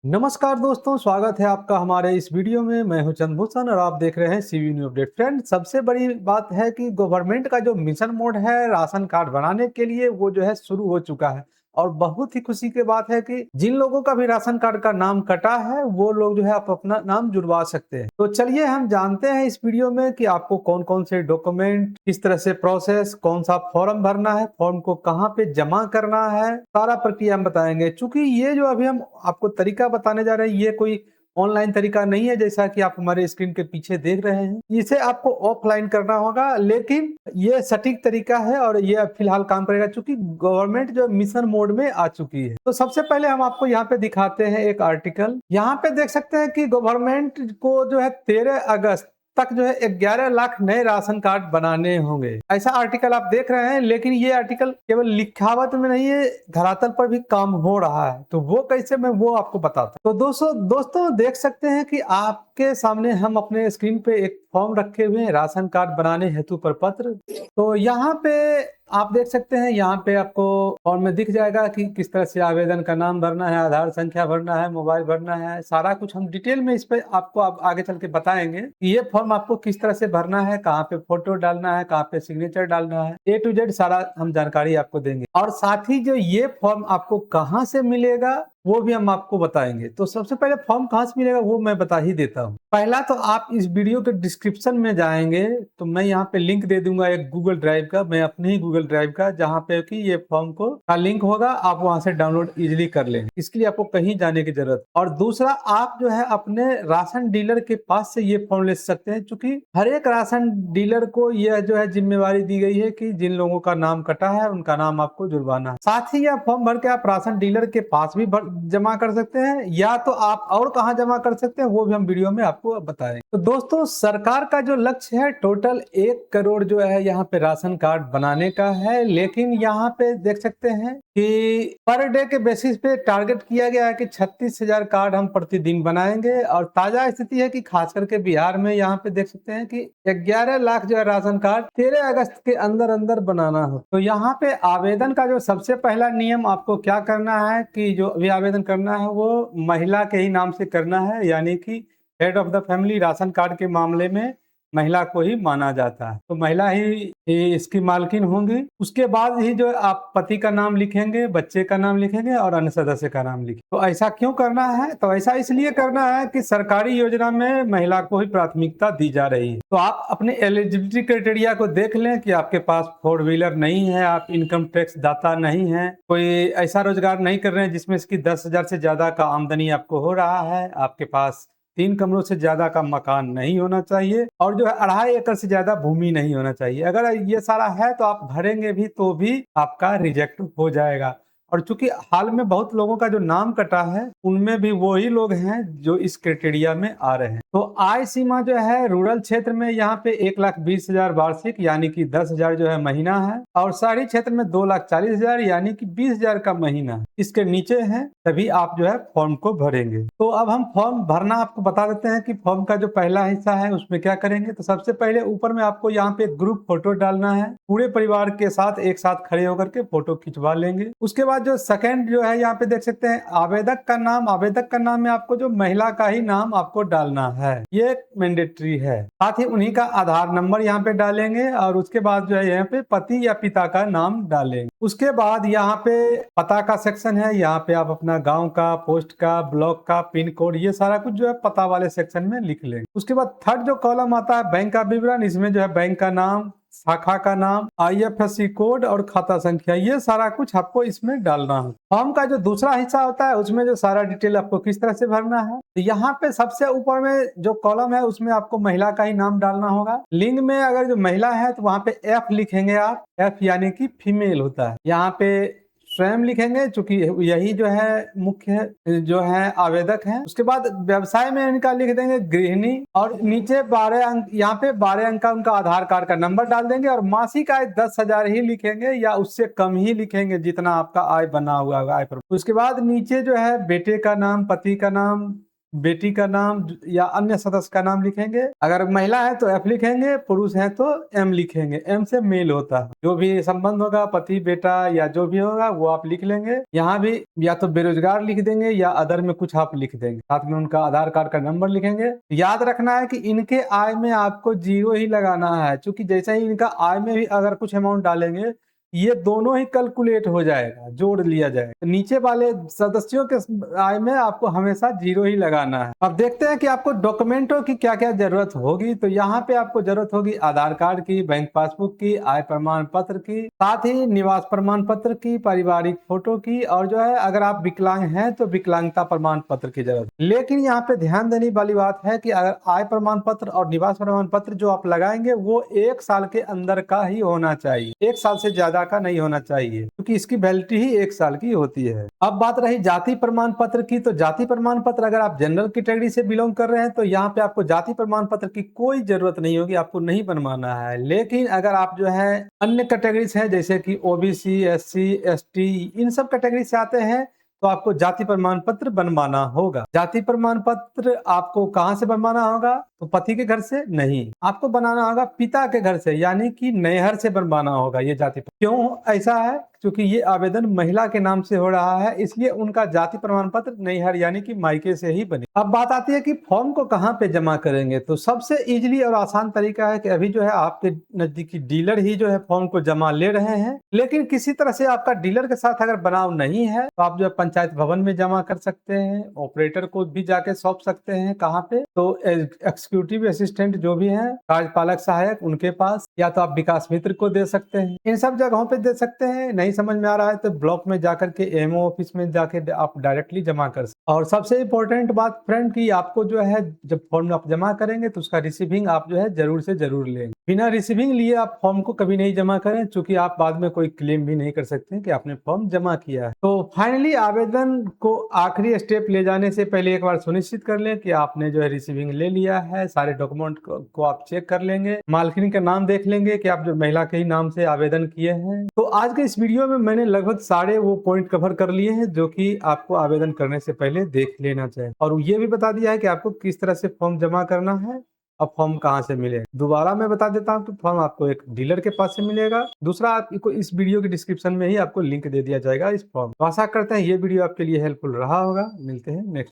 नमस्कार दोस्तों, स्वागत है आपका हमारे इस वीडियो में। मैं हूं चंद्रभूषण और आप देख रहे हैं सीवी न्यूज़ अपडेट। फ्रेंड, सबसे बड़ी बात है कि गवर्नमेंट का जो मिशन मोड है राशन कार्ड बनाने के लिए वो जो है शुरू हो चुका है। और बहुत ही खुशी की बात है कि जिन लोगों का भी राशन कार्ड का नाम कटा है वो लोग जो है आप अपना नाम जुड़वा सकते हैं। तो चलिए हम जानते हैं इस वीडियो में कि आपको कौन कौन से डॉक्यूमेंट, किस तरह से प्रोसेस, कौन सा फॉर्म भरना है, फॉर्म को कहाँ पे जमा करना है, सारा प्रक्रिया हम बताएंगे। चूंकि ये जो अभी हम आपको तरीका बताने जा रहे हैं ये कोई ऑनलाइन तरीका नहीं है, जैसा कि आप हमारे स्क्रीन के पीछे देख रहे हैं। इसे आपको ऑफलाइन करना होगा, लेकिन ये सटीक तरीका है और ये फिलहाल काम करेगा चूंकि गवर्नमेंट जो मिशन मोड में आ चुकी है। तो सबसे पहले हम आपको यहाँ पे दिखाते हैं एक आर्टिकल। यहाँ पे देख सकते हैं कि गवर्नमेंट को जो है 13 अगस्त तक जो है 11 लाख नए राशन कार्ड बनाने होंगे, ऐसा आर्टिकल आप देख रहे हैं। लेकिन ये आर्टिकल केवल लिखावट में नहीं है, धरातल पर भी काम हो रहा है। तो वो कैसे, मैं वो आपको बताता हूँ। तो दोस्तों देख सकते हैं कि आपके सामने हम अपने स्क्रीन पे एक फॉर्म रखे हुए हैं, राशन कार्ड बनाने हेतु प्रपत्र। तो यहाँ पे आप देख सकते हैं, यहाँ पे आपको फॉर्म में दिख जाएगा कि किस तरह से आवेदन का नाम भरना है, आधार संख्या भरना है, मोबाइल भरना है, सारा कुछ हम डिटेल में इस पे आपको आगे चल के बताएंगे कि ये फॉर्म आपको किस तरह से भरना है, कहाँ पे फोटो डालना है, कहाँ पे सिग्नेचर डालना है, A to Z सारा हम जानकारी आपको देंगे। और साथ ही जो ये फॉर्म आपको कहाँ से मिलेगा वो भी हम आपको बताएंगे। तो सबसे पहले फॉर्म कहाँ से मिलेगा वो मैं बता ही देता हूँ। पहला तो आप इस वीडियो के डिस्क्रिप्शन में जाएंगे तो मैं यहाँ पे लिंक दे दूंगा एक गूगल ड्राइव का, मैं अपने ही गूगल ड्राइव का, जहाँ पे कि ये फॉर्म को का लिंक होगा, आप वहां से डाउनलोड इजिली कर लेंगे। इसके लिए आपको कहीं जाने की जरूरत। और दूसरा, आप जो है अपने राशन डीलर के पास से ये फॉर्म ले सकते हैं, क्योंकि हर एक राशन डीलर को यह जो है जिम्मेवारी दी गई है कि जिन लोगों का नाम कटा है उनका नाम आपको जुड़वाना है। साथ ही यह फॉर्म भर के आप राशन डीलर के पास भी जमा कर सकते हैं, या तो आप और कहां जमा कर सकते हैं वो भी हम वीडियो में आपको बताएंगे। तो दोस्तों, सरकार का जो लक्ष्य है टोटल 1 करोड़ जो है यहाँ पे राशन कार्ड बनाने का है। लेकिन यहाँ पे देख सकते हैं कि पर डे के बेसिस पे टारगेट किया गया है कि 36,000 कार्ड हम प्रतिदिन बनाएंगे। और ताजा स्थिति है कि खास करके बिहार में यहाँ पे देख सकते हैं कि 11 लाख जो है राशन कार्ड 13 अगस्त के अंदर अंदर बनाना हो। तो यहाँ पे आवेदन का जो सबसे पहला नियम आपको क्या करना है कि जो भी आवेदन करना है वो महिला के ही नाम से करना है, यानी कि head of the family ration card के मामले में महिला को ही माना जाता है। तो महिला ही इसकी मालकिन होंगी। उसके बाद ही जो आप पति का नाम लिखेंगे, बच्चे का नाम लिखेंगे और अन्य सदस्य का नाम लिखेंगे। तो ऐसा क्यों करना है? तो ऐसा इसलिए करना है कि सरकारी योजना में महिला को ही प्राथमिकता दी जा रही है। तो आप अपने एलिजिबिलिटी क्राइटेरिया को देख लें कि आपके पास 4 व्हीलर नहीं है, आप इनकम टैक्स दाता नहीं है, कोई ऐसा रोजगार नहीं कर रहे हैं जिसमें इसकी 10,000 से ज्यादा का आमदनी आपको हो रहा है, आपके पास 3 कमरों से ज्यादा का मकान नहीं होना चाहिए, और जो है 2.5 एकड़ से ज्यादा भूमि नहीं होना चाहिए। अगर ये सारा है तो आप भरेंगे भी तो भी आपका रिजेक्ट हो जाएगा। और चूंकि हाल में बहुत लोगों का जो नाम कटा है उनमें भी वही लोग हैं जो इस क्राइटेरिया में आ रहे हैं। तो आय सीमा जो है रूरल क्षेत्र में यहाँ पे 1,20,000 वार्षिक यानी कि 10,000 जो है महीना है, और शहरी क्षेत्र में 2,40,000 यानी कि 20,000 का महीना है। इसके नीचे है तभी आप जो है फॉर्म को भरेंगे। तो अब हम फॉर्म भरना आपको बता देते हैं कि फॉर्म का जो पहला हिस्सा है उसमें क्या करेंगे। तो सबसे पहले ऊपर में आपको यहाँ पे ग्रुप फोटो डालना है, पूरे परिवार के साथ एक साथ खड़े होकर के फोटो खिंचवा लेंगे। उसके बाद जो सेकंड जो है यहाँ पे देख सकते हैं आवेदक का नाम, आवेदक का नाम में आपको जो महिला का ही नाम आपको डालना है, ये मैंडेटरी है। साथ ही उन्हीं का आधार नंबर यहाँ पे डालेंगे और उसके बाद जो है यहाँ पे पति या पिता का नाम डालेंगे। उसके बाद यहाँ पे पता का सेक्शन है, यहाँ पे आप अपना गांव का, पोस्ट का, ब्लॉक का, पिन कोड, ये सारा कुछ जो है पता वाले सेक्शन में लिख लेंगे। उसके बाद थर्ड जो कॉलम आता है बैंक का विवरण, इसमें जो है बैंक का नाम, शाखा का नाम, IFSC कोड और खाता संख्या, ये सारा कुछ आपको इसमें डालना है। फॉर्म का जो दूसरा हिस्सा होता है उसमें जो सारा डिटेल आपको किस तरह से भरना है, तो यहाँ पे सबसे ऊपर में जो कॉलम है उसमें आपको महिला का ही नाम डालना होगा। लिंग में अगर जो महिला है तो वहाँ पे F लिखेंगे आप, F यानी कि फीमेल होता है। यहाँ पे स्वयं लिखेंगे चूंकि यही जो है मुख्य जो है आवेदक है। उसके बाद व्यवसाय में इनका लिख देंगे गृहिणी, और नीचे 12 अंक, यहाँ पे 12 अंक का उनका आधार कार्ड का नंबर डाल देंगे, और मासिक आय 10,000 ही लिखेंगे या उससे कम ही लिखेंगे जितना आपका आय बना हुआ है आय पर। उसके बाद नीचे जो है बेटे का नाम, पति का नाम, बेटी का नाम या अन्य सदस्य का नाम लिखेंगे। अगर महिला है तो एफ लिखेंगे, पुरुष है तो एम लिखेंगे। एम से मेल होता है। जो भी संबंध होगा, पति बेटा या जो भी होगा वो आप लिख लेंगे। यहाँ भी या तो बेरोजगार लिख देंगे या अदर में कुछ आप लिख देंगे। साथ में उनका आधार कार्ड का नंबर लिखेंगे। याद रखना है कि इनके आय में आपको 0 ही लगाना है, क्योंकि जैसे ही इनका आय में भी अगर कुछ अमाउंट डालेंगे, ये दोनों ही कैलकुलेट हो जाएगा, जोड़ लिया जाएगा। तो नीचे वाले सदस्यों के आय में आपको हमेशा 0 ही लगाना है। अब देखते हैं कि आपको डॉक्यूमेंटों की क्या क्या जरूरत होगी। तो यहाँ पे आपको जरूरत होगी आधार कार्ड की, बैंक पासबुक की, आय प्रमाण पत्र की, साथ ही निवास प्रमाण पत्र की, पारिवारिक फोटो की, और जो है अगर आप विकलांग हैं तो विकलांगता प्रमाण पत्र की जरूरत। लेकिन यहाँ पे ध्यान देने वाली बात है कि अगर आय प्रमाण पत्र और निवास प्रमाण पत्र जो आप लगाएंगे वो 1 साल के अंदर का ही होना चाहिए, 1 साल से ज्यादा का नहीं होना चाहिए, क्योंकि इसकी वैलिडिटी ही 1 साल की होती है। अब बात रही जाति प्रमाण पत्र की, तो जाति प्रमाण पत्र अगर आप जनरल कैटेगरी से बिलोंग कर रहे हैं तो यहाँ पे आपको जाति प्रमाण पत्र की कोई जरूरत नहीं होगी, आपको नहीं बनवाना है। लेकिन अगर आप जो है अन्य कैटेगरी से हैं, जैसे कि ओबीसी, एससी, एसटी, इन सब कैटेगरी से आते हैं, तो आपको जाति प्रमाण पत्र बनवाना होगा। जाति प्रमाण पत्र आपको कहां से बनवाना होगा? तो पति के घर से नहीं, आपको बनाना होगा पिता के घर से, यानी कि नैहर से बनवाना होगा ये जाति। क्यों ऐसा है? क्योंकि ये आवेदन महिला के नाम से हो रहा है, इसलिए उनका जाति प्रमाण पत्र नैहर यानी कि मायके से ही बने। अब बात आती है कि फॉर्म को कहाँ पे जमा करेंगे। तो सबसे इजीली और आसान तरीका है कि अभी जो है आपके नजदीकी डीलर ही जो है फॉर्म को जमा ले रहे हैं। लेकिन किसी तरह से आपका डीलर के साथ अगर बनाव नहीं है तो आप जो है पंचायत भवन में जमा कर सकते हैं, ऑपरेटर को भी जाके सौंप सकते हैं। कहाँ पे? तो एग्जीक्यूटिव असिस्टेंट जो भी है, कार्यपालक सहायक, उनके पास, या तो आप विकास मित्र को दे सकते हैं। इन सब जगहों पे दे सकते हैं। नहीं समझ में आ रहा है तो ब्लॉक में जाकर के एमओ ऑफिस में जाके आप डायरेक्टली जमा कर सकते। और सबसे इंपॉर्टेंट बात फ्रेंड की, आपको जो है जब फॉर्म आप जमा करेंगे तो उसका रिसीविंग आप जो है जरूर से जरूर लेंगे। बिना रिसीविंग लिए आप फॉर्म को कभी नहीं जमा करें, क्योंकि आप बाद में कोई क्लेम भी नहीं कर सकते हैं कि आपने फॉर्म जमा किया है। तो फाइनली आवेदन को आखिरी स्टेप ले जाने से पहले एक बार सुनिश्चित कर लें कि आपने जो है रिसीविंग ले लिया है। सारे डॉक्यूमेंट को आप चेक कर लेंगे, मालकिन का नाम देख लेंगे कि आप जो महिला के ही नाम से आवेदन किए हैं। तो आज के इस वीडियो में मैंने लगभग सारे वो पॉइंट कवर कर लिए हैं जो कि आपको आवेदन करने से पहले देख लेना चाहिए, और ये भी बता दिया है कि आपको किस तरह से फॉर्म जमा करना है। अब फॉर्म कहाँ से मिले, दोबारा मैं बता देता हूँ कि फॉर्म आपको एक डीलर के पास से मिलेगा। दूसरा, आपको इस वीडियो के डिस्क्रिप्शन में ही आपको लिंक दे दिया जाएगा इस फॉर्म। आशा करते हैं ये वीडियो आपके लिए हेल्पफुल रहा होगा। मिलते हैं नेक्स्ट।